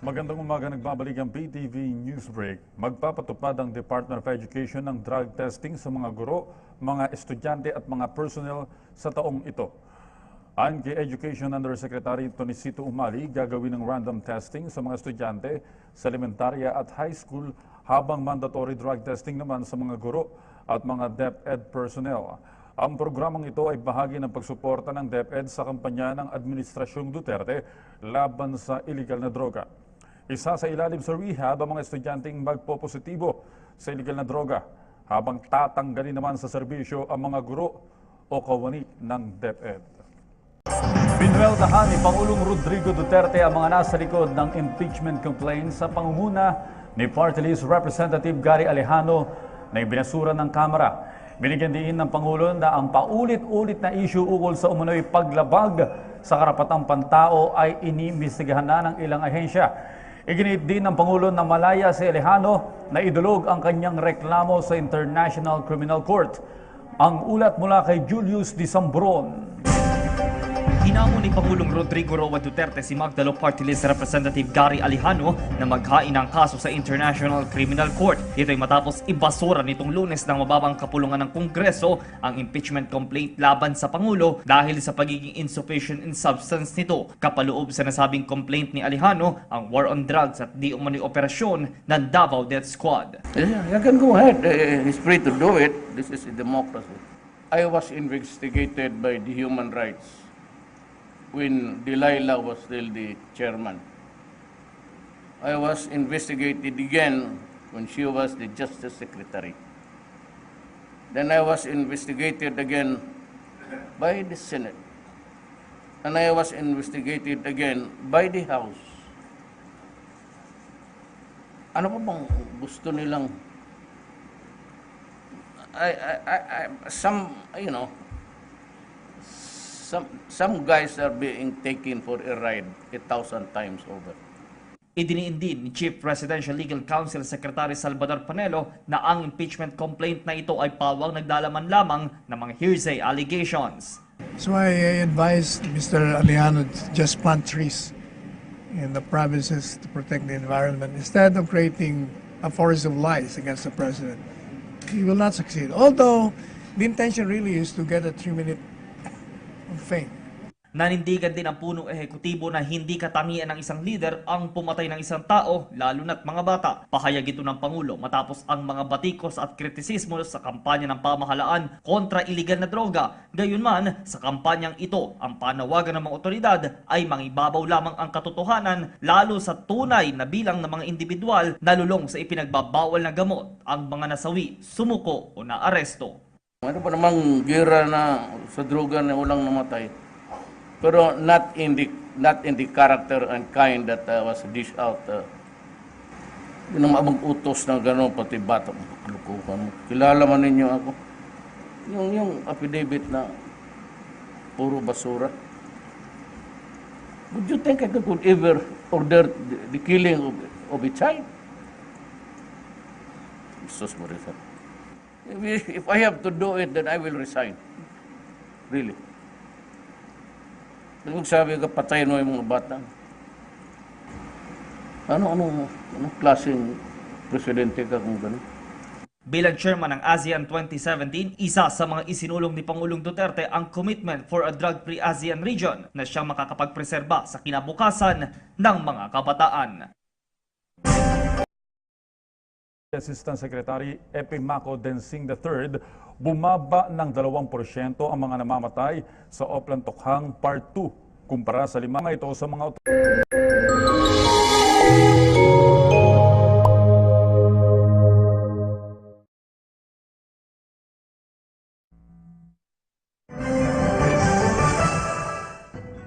Magandang umaga, nagbabalik ang PTV Newsbreak. Magpapatupad ang Department of Education ng drug testing sa mga guro, mga estudyante at mga personnel sa taong ito. Ayon kay Education Undersecretary Tonisito Umali, gagawin ng random testing sa mga estudyante sa elementarya at high school habang mandatory drug testing naman sa mga guro at mga DepEd personnel. Ang programang ito ay bahagi ng pagsuporta ng DepEd sa kampanya ng Administrasyong Duterte laban sa iligal na droga. Isa sa ilalim sa rehab ang mga estudyanteng magpopositibo sa iligal na droga habang tatanggalin naman sa serbisyo ang mga guro o kawani ng DepEd. Binweltahan ni Pangulong Rodrigo Duterte ang mga nasa likod ng impeachment complaint sa pangunguna ni Party List Representative Gary Alejano na ibinasura ng Kamara. Binigyan din ng Pangulo na ang paulit-ulit na issue ukol sa umunoy paglabag sa karapatang pantao ay inimbestigahan na ng ilang ahensya. Iginit din ng Pangulo na malaya si Alejano na idulog ang kanyang reklamo sa International Criminal Court. Ang ulat mula kay Julius Di Sambron. Hinamo ni Pangulong Rodrigo Duterte si Magdalo Party List Representative Gary Alejano na maghain ng kaso sa International Criminal Court. Ito ay matapos ibasura nitong Lunes ng mababang kapulungan ng Kongreso ang impeachment complaint laban sa Pangulo dahil sa pagiging insufficient in substance nito. Kapaloob sa nasabing complaint ni Alejano ang war on drugs at di umano'y operasyon ng Davao Death Squad. You can go ahead. He's free to do it. This is a democracy. I was investigated by the human rights when Delilah was still the chairman. I was investigated again when she was the Justice Secretary. Then I was investigated again by the Senate. And I was investigated again by the House. Ano pa bang gusto nilang some guys are being taken for a ride 1,000 times over. Idiniin din ni Chief Presidential Legal Counsel Secretary Salvador Panelo na ang impeachment complaint na ito ay pawang nagdalaman lamang ng mga hearsay allegations. So I advised Mr. Alejano to just plant trees in the provinces to protect the environment instead of creating a forest of lies against the president. He will not succeed. Although the intention really is to get a 3-minute fame. Nanindigan din ang punong ehekutibo na hindi katangian ng isang leader ang pumatay ng isang tao, lalo na't mga bata. Pahayag ito ng Pangulo matapos ang mga batikos at kritisismo sa kampanya ng pamahalaan kontra iligal na droga. Gayunman, sa kampanyang ito, ang panawagan ng mga otoridad ay mangibabaw lamang ang katotohanan, lalo sa tunay na bilang ng mga individual na lulong sa ipinagbabawal na gamot ang mga nasawi, sumuko o naaresto. Ano pa namang gira na sa droga na walang namatay. Pero not in the character and kind that was dished out. Yun ang mag-utos na gano'n, pati bata. Kilala man ninyo ako. Yung affidavit na puro basura. Would you think I could ever order the killing of a child? Jesus Marisa. If I have to do it, then I will resign. Really. Sabi ka, patayin mo yung mga bata. Anong klaseng presidente ka kung gano'n? Bilang chairman ng ASEAN 2017, isa sa mga isinulong ni Pangulong Duterte ang commitment for a drug-free ASEAN region na siyang makakapagpreserba sa kinabukasan ng mga kabataan. Assistant Secretary Epimaco Densing III, bumaba ng 2% ang mga namamatay sa Oplan Tokhang Part 2 kumpara sa 5 ito sa mga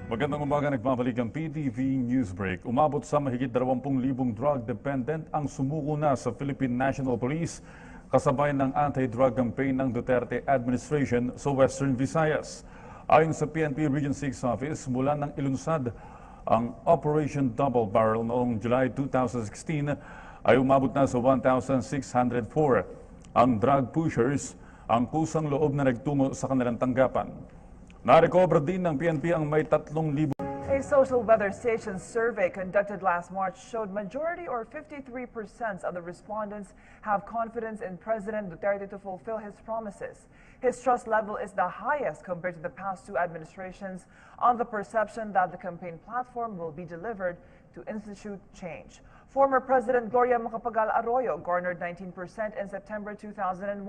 Magandang umaga, nagbabalik ang PTV Newsbreak. Umabot sa mahigit 20,000 drug dependent ang sumuko na sa Philippine National Police kasabay ng anti-drug campaign ng Duterte administration sa Western Visayas. Ayon sa PNP Region 6 Office, mula nang ilunsad ang Operation Double Barrel noong July 2016 ay umabot na sa 1,604. Ang drug pushers ang kusang loob na nagtungo sa kanilang tanggapan. Narecover din ng PNP ang may 3,000 A social weather station survey conducted last March showed majority or 53% of the respondents have confidence in President Duterte to fulfill his promises. His trust level is the highest compared to the past two administrations on the perception that the campaign platform will be delivered to institute change. Former President Gloria Macapagal Arroyo garnered 19% in September 2001,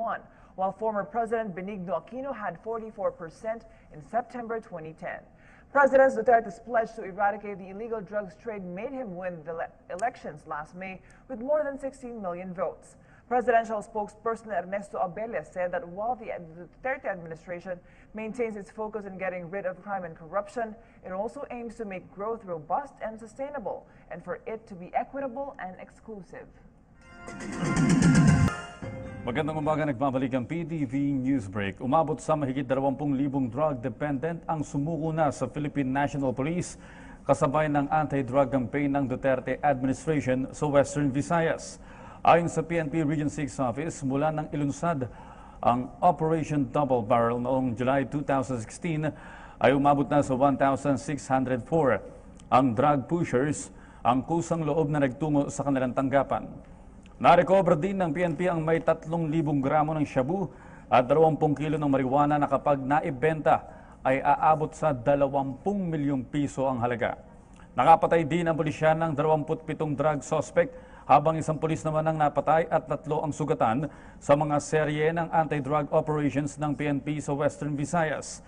while former President Benigno Aquino had 44% in September 2010. President Duterte's pledge to eradicate the illegal drugs trade made him win the elections last May with more than 16 million votes. Presidential spokesperson Ernesto Abella said that while the Duterte administration maintains its focus in getting rid of crime and corruption, it also aims to make growth robust and sustainable, and for it to be equitable and exclusive. Magandang umaga, nagbabalik ang PTV Newsbreak. Umabot sa mahigit 20,000 drug dependent ang sumuko na sa Philippine National Police kasabay ng anti-drug campaign ng Duterte administration sa Western Visayas. Ayon sa PNP Region 6 Office, mula nang ilunsad ang Operation Double Barrel noong July 2016 ay umabot na sa 1,604 ang drug pushers ang kusang loob na nagtungo sa kanilang tanggapan. Narecover din ng PNP ang may 3,000 gramo ng shabu at 20 kilo ng marijuana na kapag naibenta ay aabot sa 20 milyong piso ang halaga. Nakapatay din ang pulisya ng 27 drug suspect habang isang pulis naman ang napatay at 3 ang sugatan sa mga serye ng anti-drug operations ng PNP sa Western Visayas.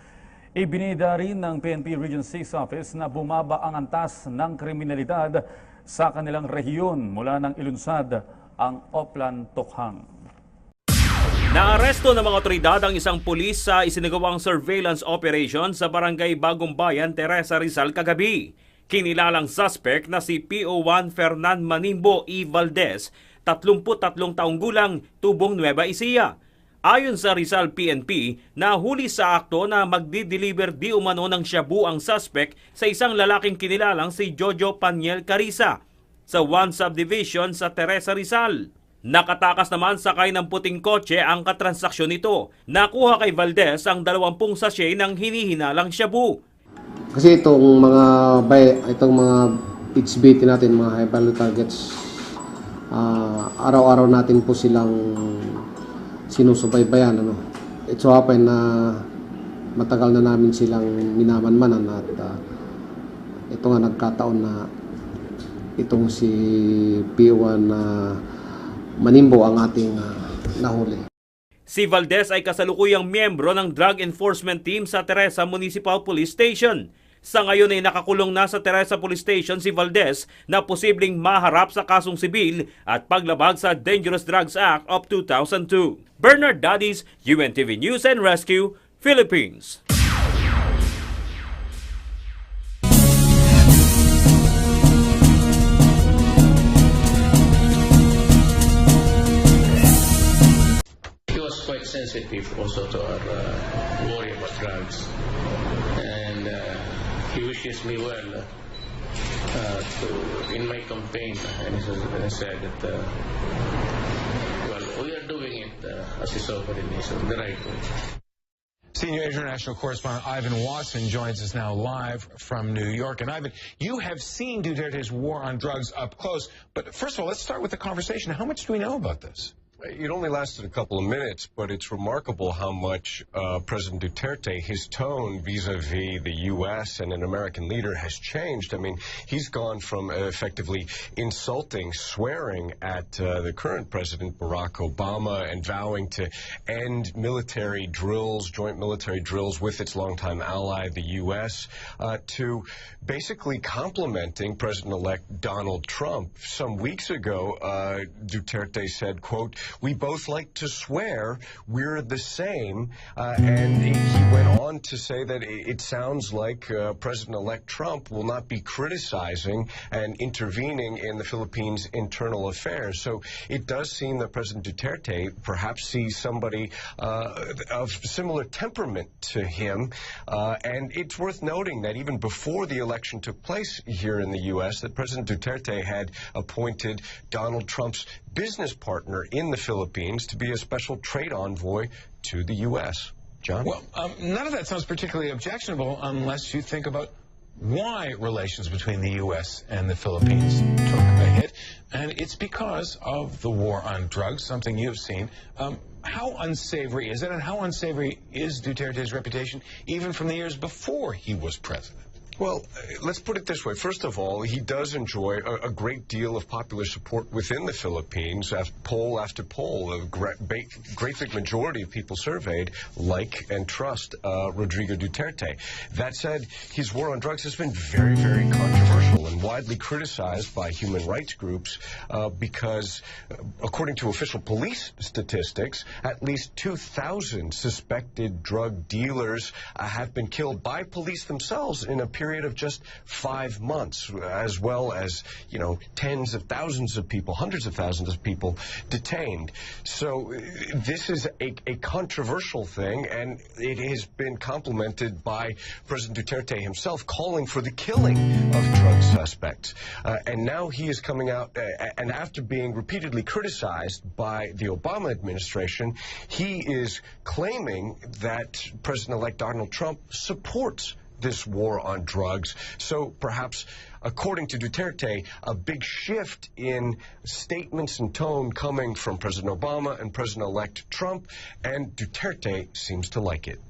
Ibinida rin ng PNP Region 6 Office na bumaba ang antas ng kriminalidad sa kanilang rehiyon mula ng ilunsad ang Oplan-Tokhang. Naaresto ng mga otoridad ang isang pulis sa isinagawang surveillance operation sa barangay Bagong Bayan, Teresa Rizal kagabi. Kinilalang suspect na si PO1 Fernan Manimbo E. Valdez, 33 taong gulang, tubong Nueva Ecija. Ayon sa Rizal PNP, nahuli sa akto na magdi-deliver di umano ng shabu ang suspect sa isang lalaking kinilalang si Jojo Paniel Carissa sa 1 subdivision sa Teresa Rizal. Nakatakas naman sakay ng puting kotse ang katransaksyon nito. Nakuha kay Valdez ang 20 sachet ng hinihinalang shabu. Kasi itong mga HBT natin, mga high value targets, araw-araw natin po silang sinusubaybayan. It so happen na matagal na namin silang minamanmanan at ito nga nagkataon na itong si P1 Manimbo ang ating nahuli. Si Valdez ay kasalukuyang miyembro ng Drug Enforcement Team sa Teresa Municipal Police Station. Sa ngayon ay nakakulong na sa Teresa Police Station si Valdez na posibleng maharap sa kasong sibil at paglabag sa Dangerous Drugs Act of 2002. Bernard Dadis, UNTV News and Rescue, Philippines. Quite sensitive also to our worry about drugs, and he wishes me well in my campaign, and he said that well, we are doing it as he saw in the right way. Senior international correspondent Ivan Watson joins us now live from New York. And Ivan, you have seen Duterte's war on drugs up close, but first of all, let's start with the conversation. How much do we know about this? It only lasted a couple of minutes, but it's remarkable how much President Duterte, his tone vis-a-vis the U.S. and an American leader has changed. I mean, he's gone from effectively insulting, swearing at the current President Barack Obama and vowing to end military drills, joint military drills with its longtime ally, the U.S., to basically complimenting President-elect Donald Trump. Some weeks ago, Duterte said, quote, "We both like to swear, we're the same," and he went on to say that it sounds like President-elect Trump will not be criticizing and intervening in the Philippines' internal affairs. So it does seem that President Duterte perhaps sees somebody of similar temperament to him, and it's worth noting that even before the election took place here in the U.S., that President Duterte had appointed Donald Trump's business partner in the Philippines to be a special trade envoy to the U.S. John? Well, none of that sounds particularly objectionable unless you think about why relations between the U.S. and the Philippines took a hit, and it's because of the war on drugs, something you've seen. How unsavory is it, and how unsavory is Duterte's reputation even from the years before he was president? Well, let's put it this way. First of all, he does enjoy a great deal of popular support within the Philippines. Poll after poll, a great big majority of people surveyed like and trust Rodrigo Duterte. That said, his war on drugs has been very, very controversial and widely criticized by human rights groups because, according to official police statistics, at least 2,000 suspected drug dealers have been killed by police themselves in a period of just 5 months, as well as, tens of thousands of people, hundreds of thousands of people detained. So this is a controversial thing, and it has been complemented by President Duterte himself calling for the killing of drug suspects. And now he is coming out, and after being repeatedly criticized by the Obama administration, he is claiming that President-elect Donald Trump supports this war on drugs. So perhaps, according to Duterte, a big shift in statements and tone coming from President Obama and President-elect Trump, and Duterte seems to like it.